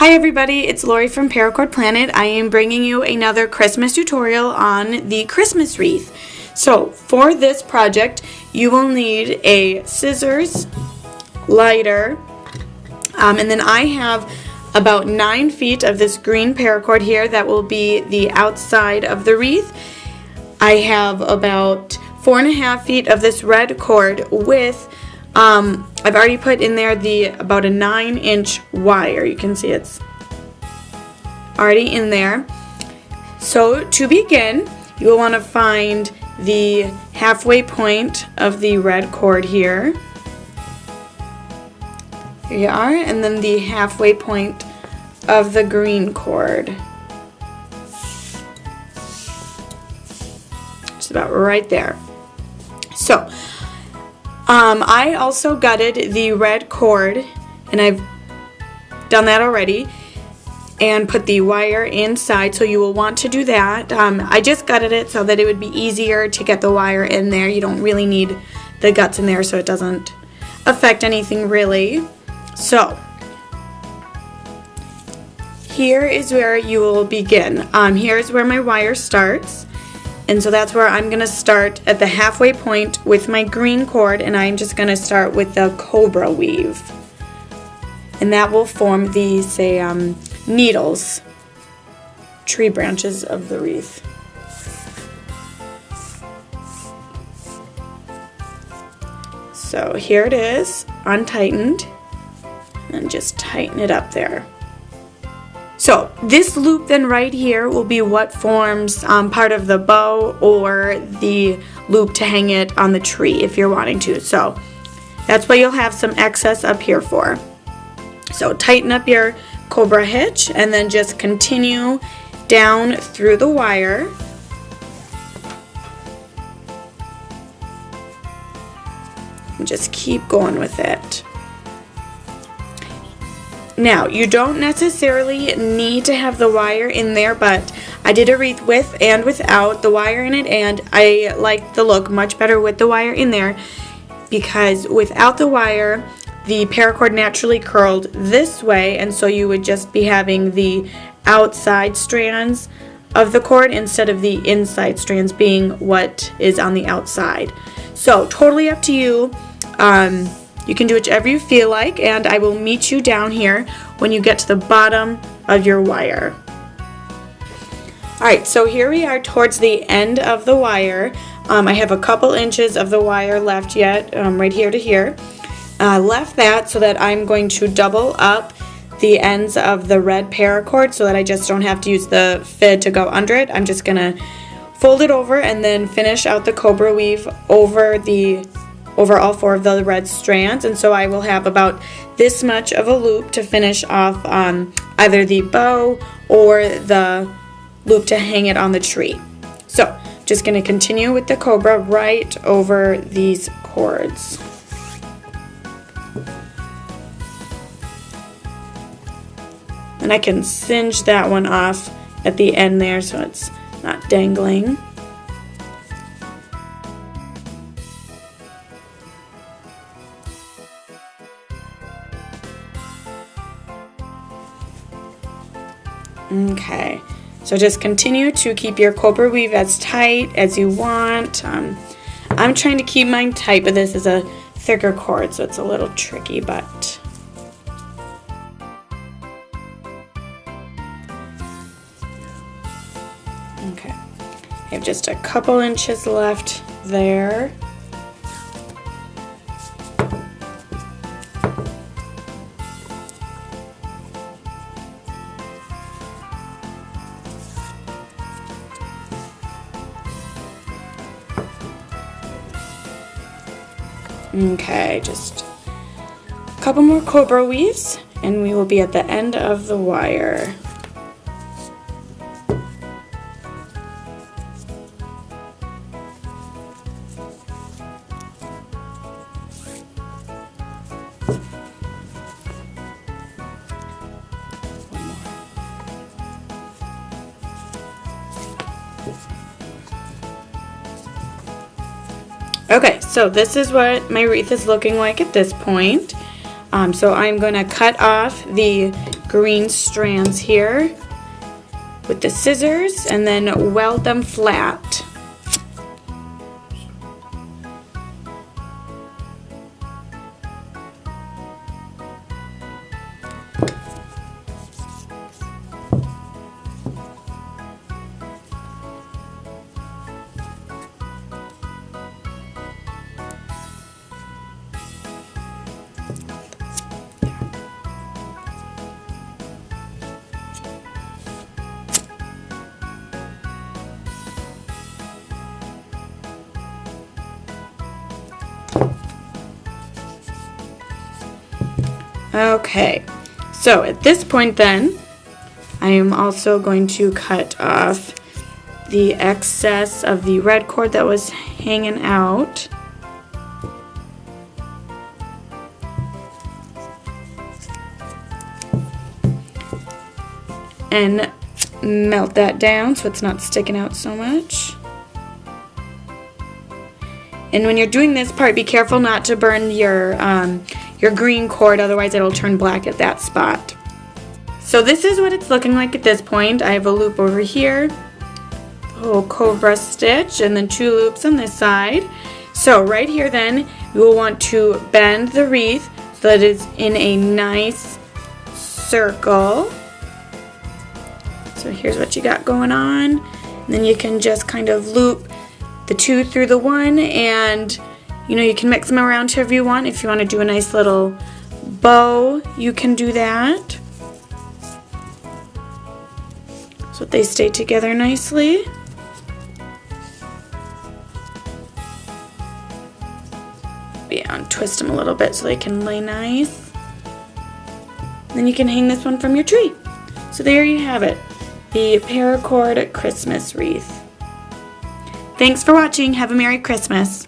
Hi everybody, it's Lori from Paracord Planet. I am bringing you another Christmas tutorial on the Christmas wreath. So for this project, you will need a scissors, lighter, and then I have about 9 feet of this green paracord here that will be the outside of the wreath. I have about 4.5 feet of this red cord with I've already put in there about a 9-inch wire. You can see it's already in there. So to begin, you will want to find the halfway point of the red cord here. Here you are, and then the halfway point of the green cord. Just about right there. So I also gutted the red cord, and I've done that already, and put the wire inside, so you will want to do that. I just gutted it so that it would be easier to get the wire in there. You don't really need the guts in there, so it doesn't affect anything really. So here is where you will begin. Here's where my wire starts. And so that's where I'm going to start at the halfway point with my green cord, and I'm just going to start with the cobra weave. And that will form the, needles, tree branches of the wreath. So here it is, untightened, and just tighten it up there. So this loop then right here will be what forms part of the bow or the loop to hang it on the tree if you're wanting to. So that's what you'll have some excess up here for. So tighten up your cobra hitch and then just continue down through the wire. And just keep going with it. Now, you don't necessarily need to have the wire in there, but I did a wreath with and without the wire in it, and I like the look much better with the wire in there, because without the wire, the paracord naturally curled this way, and so you would just be having the outside strands of the cord instead of the inside strands being what is on the outside. So, totally up to you. You can do whichever you feel like, and I will meet you down here when you get to the bottom of your wire. Alright, so here we are towards the end of the wire. I have a couple inches of the wire left yet, right here to here. Left that so that I'm going to double up the ends of the red paracord so that I just don't have to use the fid to go under it. I'm just going to fold it over and then finish out the cobra weave over all 4 of the red strands, and so I will have about this much of a loop to finish off either the bow or the loop to hang it on the tree. So just going to continue with the cobra right over these cords. And I can singe that one off at the end there so it's not dangling. Okay, so just continue to keep your cobra weave as tight as you want. I'm trying to keep mine tight, but this is a thicker cord, so it's a little tricky, but okay. I have just a couple inches left there. Okay, just a couple more cobra weaves and we will be at the end of the wire. Okay, so this is what my wreath is looking like at this point. So I'm going to cut off the green strands here with the scissors and then weld them flat. Okay, so at this point then, I am also going to cut off the excess of the red cord that was hanging out. And melt that down so it's not sticking out so much. And when you're doing this part, be careful not to burn your green cord, otherwise it'll turn black at that spot. So this is what it's looking like at this point. I have a loop over here, a little cobra stitch, and then 2 loops on this side. So right here then, you will want to bend the wreath so that it's in a nice circle. So here's what you got going on. And then you can just kind of loop the 2 through the 1, and you can mix them around however you want. If you want to do a nice little bow, you can do that, so that they stay together nicely. Yeah, and twist them a little bit so they can lay nice. Then you can hang this one from your tree. So there you have it, the Paracord Christmas wreath. Thanks for watching. Have a Merry Christmas.